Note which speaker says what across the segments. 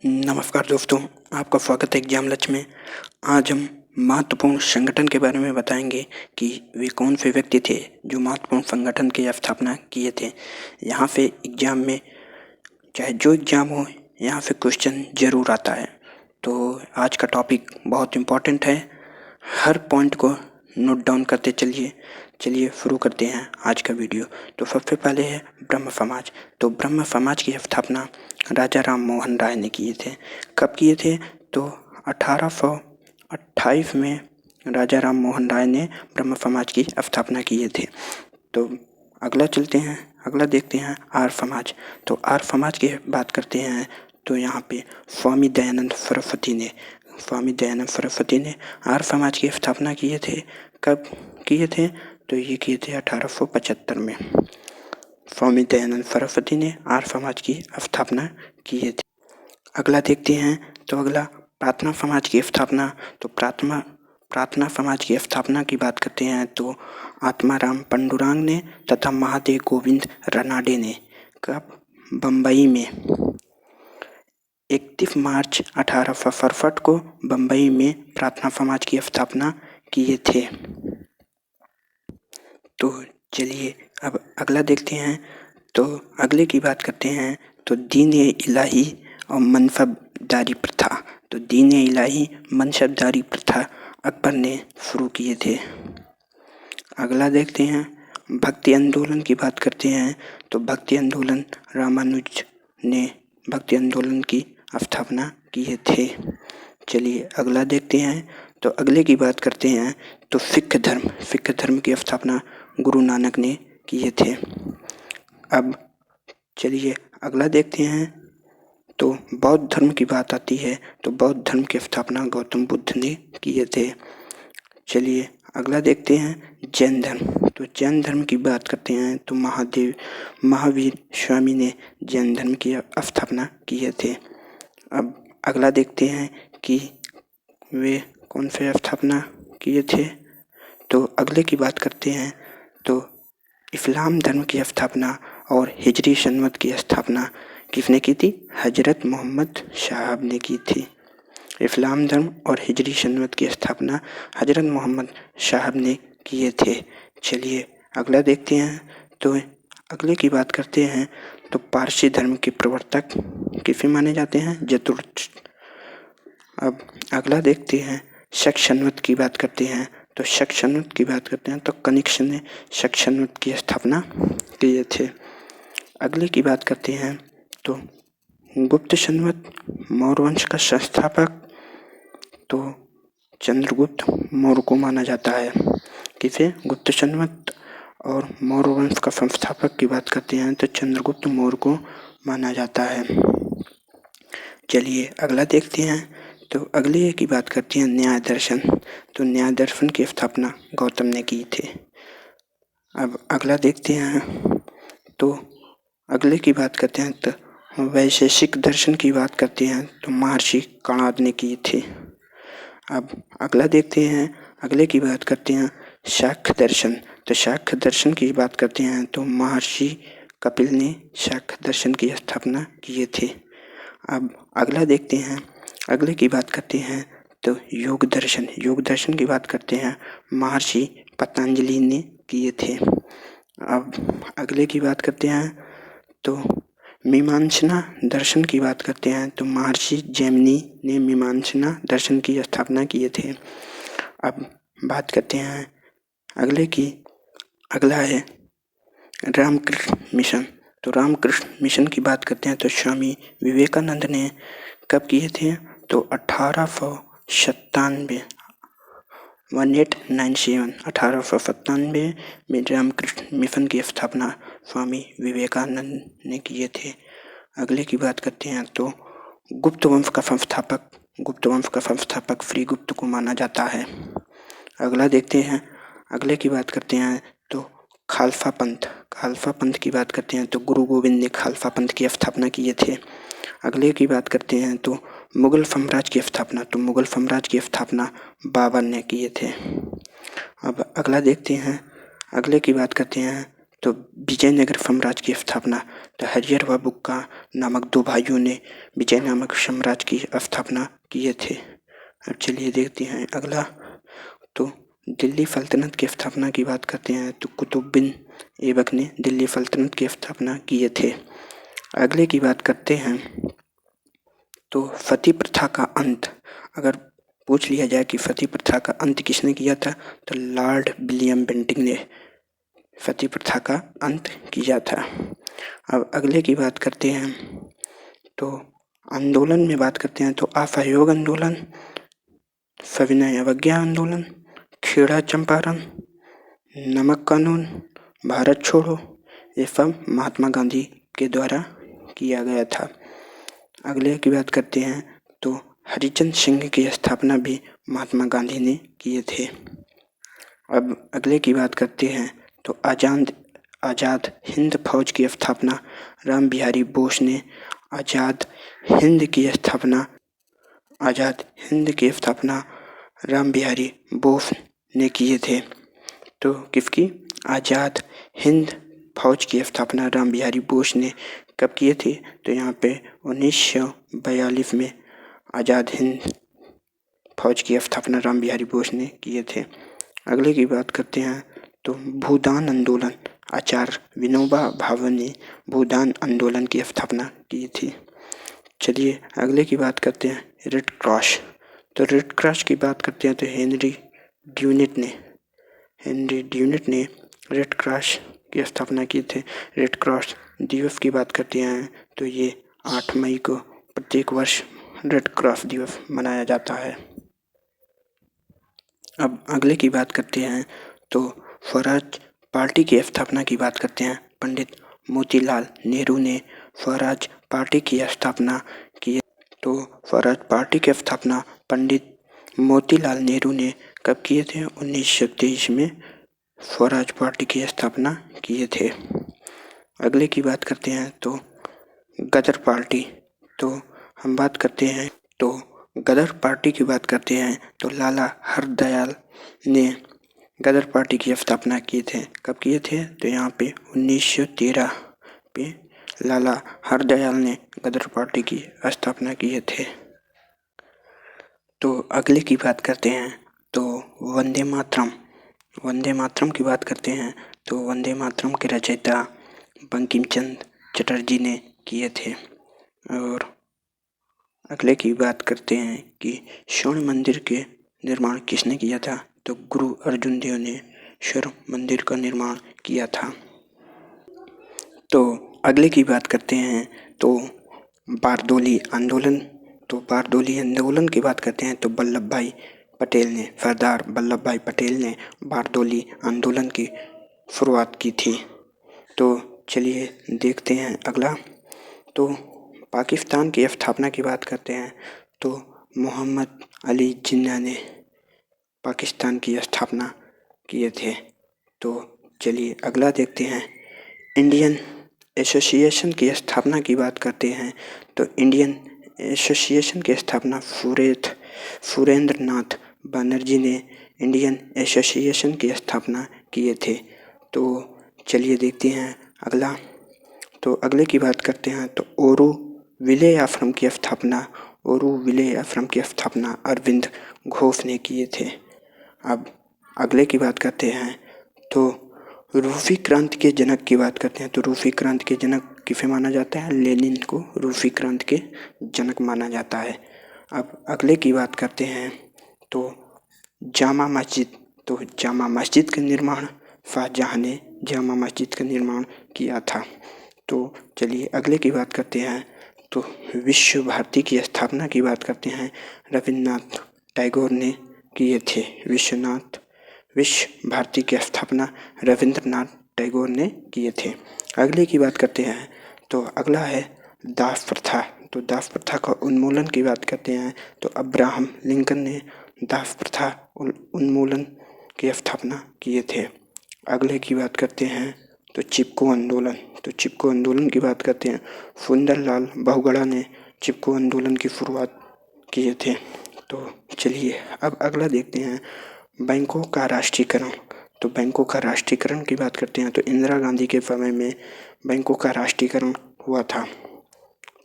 Speaker 1: नमस्कार दोस्तों, आपका स्वागत है एग्जाम लक्ष्य में। आज हम महत्वपूर्ण संगठन के बारे में बताएंगे कि वे कौन से व्यक्ति थे जो महत्वपूर्ण संगठन की स्थापना किए थे। यहाँ से एग्जाम में चाहे जो एग्जाम हो, यहाँ से क्वेश्चन ज़रूर आता है। तो आज का टॉपिक बहुत इम्पोर्टेंट है, हर पॉइंट को नोट डाउन करते चलिए शुरू करते हैं आज का वीडियो। तो सबसे पहले है ब्रह्म समाज। तो ब्रह्म समाज की स्थापना राजा राम मोहन राय ने किए थे। कब किए थे? तो 1828 में राजा राम मोहन राय ने ब्रह्म समाज की स्थापना किए थे। तो अगला चलते हैं, अगला देखते हैं आर्य समाज। तो आर्य समाज की बात करते हैं तो यहाँ पे स्वामी दयानंद सरस्वती ने आर्य समाज की स्थापना किए थे। कब किए थे? तो ये किए थे 1875 में। स्वामी दयानंद सरस्वती ने आर्य समाज की स्थापना किए थे। अगला देखते हैं तो अगला प्रार्थना समाज की स्थापना। तो प्रार्थना समाज की स्थापना की बात करते हैं तो आत्माराम पंडुरांग ने तथा महादेव गोविंद रानडे ने। कब? बम्बई में 31 मार्च 1867 को बम्बई में प्रार्थना समाज की स्थापना किए थे। तो चलिए अब अगला देखते हैं। तो अगले की बात करते हैं तो दीन-ए इलाही और मनसबदारी प्रथा। तो दीन-ए इलाही मनसबदारी प्रथा अकबर ने शुरू किए थे। अगला देखते हैं भक्ति आंदोलन की बात करते हैं तो भक्ति आंदोलन रामानुज ने भक्ति आंदोलन की स्थापना किए थे। चलिए अगला देखते हैं। तो अगले की बात करते हैं तो सिख धर्म की स्थापना गुरु नानक ने किए थे। अब चलिए अगला देखते हैं तो बौद्ध धर्म की बात आती है तो बौद्ध धर्म की स्थापना गौतम बुद्ध ने किए थे। चलिए अगला देखते हैं जैन धर्म। तो जैन धर्म की बात करते हैं तो महावीर स्वामी ने जैन धर्म की स्थापना किए थे। अब अगला देखते हैं कि वे कौन से स्थापना किए थे। तो अगले की बात करते हैं तो इस्लाम धर्म की स्थापना और हिजरी सन्वत की स्थापना किसने की थी? हजरत मोहम्मद साहब ने की थी। इस्लाम धर्म और हिजरी सन्वत की स्थापना हजरत मोहम्मद साहब ने किए थे। चलिए अगला देखते हैं। तो अगले की बात करते हैं तो पारसी धर्म के प्रवर्तक किसे माने जाते हैं? ज़रतुश्त। अब अगला देखते हैं शक सन्वत की बात करते हैं तो शक सन्वत की बात करते हैं तो कनिष्क ने शक सन्वत की स्थापना किए थे। अगले की बात करते हैं तो गुप्त सन्वत मौर्य वंश का संस्थापक तो चंद्रगुप्त मौर्य को माना जाता है। किसे? गुप्त सन्वत और मौर्य वंश का संस्थापक की बात करते हैं तो चंद्रगुप्त मौर्य को माना जाता है। चलिए अगला देखते हैं। तो अगले की बात करते हैं न्याय दर्शन। तो न्याय दर्शन की स्थापना गौतम ने की थी। अब अगला देखते हैं तो अगले की बात करते हैं तो वैशेषिक दर्शन की बात करते हैं तो महर्षि कणाद ने की थी। अब अगला देखते हैं, अगले की बात करते हैं शाक्य दर्शन। तो शाक्य दर्शन की बात करते हैं तो महर्षि कपिल ने शाक्य दर्शन की स्थापना किए थे। अब अगला देखते हैं, अगले की बात करते हैं तो योग दर्शन की बात करते हैं महर्षि पतंजलि ने किए थे। अब अगले की बात करते हैं तो मीमांसना दर्शन की बात करते हैं तो महर्षि जैमिनी ने मीमांसना दर्शन की स्थापना किए थे। अब बात करते हैं अगले की, अगला है रामकृष्ण मिशन। तो रामकृष्ण मिशन की बात करते हैं तो स्वामी विवेकानंद ने कब किए थे? तो 1897 में रामकृष्ण मिशन की स्थापना स्वामी विवेकानंद ने किए थे। अगले की बात करते हैं तो गुप्त वंश का संस्थापक श्री गुप्त को माना जाता है। अगला देखते हैं, अगले की बात करते हैं तो खालसा पंथ की बात करते हैं तो गुरु गोविंद ने खालसा पंथ की स्थापना किए थे। अगले की बात करते हैं तो मुगल साम्राज्य की स्थापना। तो मुगल साम्राज्य की स्थापना बाबर ने किए थे। अब अगला देखते हैं, अगले की बात करते हैं तो विजयनगर साम्राज्य की स्थापना, तो हरिहर व बुक्का नामक दो भाइयों ने विजय नामक साम्राज्य की स्थापना किए थे। अब चलिए देखते हैं अगला। तो दिल्ली सल्तनत की स्थापना की बात करते हैं तो कुतुबुद्दीन ऐबक ने दिल्ली सल्तनत की स्थापना किए थे। अगले की बात करते हैं तो सती प्रथा का अंत, अगर पूछ लिया जाए कि सती प्रथा का अंत किसने किया था तो लॉर्ड विलियम बेंटिंक ने सती प्रथा का अंत किया था। अब अगले की बात करते हैं तो आंदोलन में बात करते हैं तो असहयोग आंदोलन, सविनय अवज्ञा आंदोलन, खेड़ा चंपारण, नमक कानून, भारत छोड़ो, ये सब महात्मा गांधी के द्वारा किया गया था। अगले की बात करते हैं तो हरिचंद सिंह की स्थापना भी महात्मा गांधी ने किए थे। अब अगले की बात करते हैं तो आज़ाद हिंद फौज की स्थापना राम बिहारी बोस ने आज़ाद हिंद की स्थापना राम बिहारी बोस ने किए थे। तो किसकी? आज़ाद हिंद फौज की स्थापना राम बिहारी बोस ने कब किए थे तो यहाँ पे 1942 में आज़ाद हिंद फौज की स्थापना राम बिहारी बोस ने किए थे। अगले की बात करते हैं तो भूदान आंदोलन, आचार्य विनोबा भावे ने भूदान आंदोलन की स्थापना की थी। चलिए अगले की बात करते हैं रेड क्रॉस। तो रेड क्रॉस की बात करते हैं तो हेनरी ड्यूनेट ने रेड क्रॉस की स्थापना की थे। रेड क्रॉस दिवस की बात करते हैं तो ये 8 मई को प्रत्येक वर्ष रेड क्रॉस दिवस मनाया जाता है। अब अगले की बात करते हैं तो स्वराज पार्टी की स्थापना की बात करते हैं। पंडित मोतीलाल नेहरू ने स्वराज पार्टी की स्थापना की। तो स्वराज पार्टी की स्थापना पंडित मोतीलाल नेहरू ने कब किए थे? 1923 में स्वराज पार्टी की स्थापना किए थे। अगले की बात करते हैं तो गदर पार्टी। तो हम बात करते हैं तो गदर पार्टी की बात करते हैं तो लाला हरदयाल ने गदर पार्टी की स्थापना किए थे। कब किए थे? तो यहाँ पे 1913 पे लाला हरदयाल ने गदर पार्टी की स्थापना किए थे। तो अगले की बात करते हैं तो वंदे मातरम की बात करते हैं तो वंदे मातरम के रचयिता बंकिम चंद्र चटर्जी ने किए थे। और अगले की बात करते हैं कि स्वर्ण मंदिर के निर्माण किसने किया था तो गुरु अर्जुन देव ने स्वर्ण मंदिर का निर्माण किया था। तो अगले की बात करते हैं तो बारदोली आंदोलन। तो बारदोली आंदोलन की बात करते हैं तो सरदार वल्लभ भाई पटेल ने बारदोली आंदोलन की शुरुआत की थी। तो चलिए देखते हैं अगला। तो पाकिस्तान की स्थापना की बात करते हैं तो मोहम्मद अली जिन्ना ने पाकिस्तान की स्थापना किए थे। तो चलिए अगला देखते हैं। इंडियन एसोसिएशन की स्थापना की बात करते हैं तो इंडियन एसोसिएशन की स्थापना सुरेंद्र नाथ बनर्जी ने इंडियन एसोसिएशन की स्थापना किए थे। तो चलिए देखते हैं अगला। तो अगले की बात करते हैं तो ओरू विले आश्रम की स्थापना अरविंद घोष ने किए थे। अब अगले की बात करते हैं तो रूसी क्रांति के जनक की बात करते हैं तो रूसी क्रांति के जनक किसे माना जाता है? लेनिन को रूसी क्रांति के जनक माना जाता है। अब अगले की बात करते हैं तो जामा मस्जिद। तो जामा मस्जिद का निर्माण शाहजहां ने जामा मस्जिद का निर्माण किया था। तो चलिए अगले की बात करते हैं तो विश्व भारती की स्थापना की बात करते हैं रविन्द्रनाथ टैगोर ने किए थे। विश्व भारती की स्थापना रविंद्रनाथ टैगोर ने किए थे। अगले की बात करते हैं तो अगला है दास प्रथा। तो दास प्रथा का उन्मूलन की बात करते हैं तो अब्राहम लिंकन ने दास प्रथा उन्मूलन की स्थापना किए थे। अगले की बात करते हैं तो चिपको आंदोलन। तो चिपको आंदोलन की बात करते हैं सुंदरलाल बहुगुणा ने चिपको आंदोलन की शुरुआत किए थे। तो चलिए अब अगला देखते हैं बैंकों का राष्ट्रीयकरण। तो बैंकों का राष्ट्रीयकरण की बात करते हैं तो इंदिरा गांधी के समय में बैंकों का राष्ट्रीयकरण हुआ था।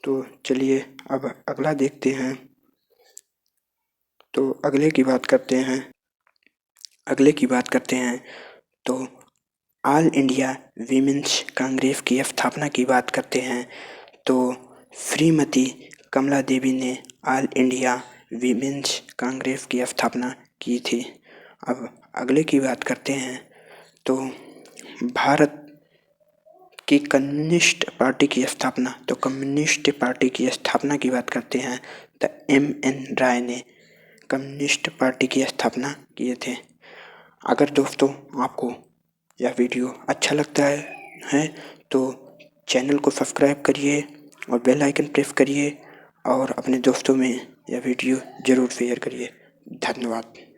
Speaker 1: तो चलिए अब अगला देखते हैं। तो अगले की बात करते हैं तो ऑल इंडिया वीमेंस कांग्रेस की स्थापना की बात करते हैं तो श्रीमती कमला देवी ने ऑल इंडिया वीमेंस कांग्रेस की स्थापना की थी। अब अगले की बात करते हैं तो भारत की कम्युनिस्ट पार्टी की स्थापना की बात करते हैं तो M.N. राय ने कम्युनिस्ट पार्टी की स्थापना किए थे। अगर दोस्तों आपको यह वीडियो अच्छा लगता है तो चैनल को सब्सक्राइब करिए और बेल आइकन प्रेस करिए और अपने दोस्तों में यह वीडियो ज़रूर शेयर करिए। धन्यवाद।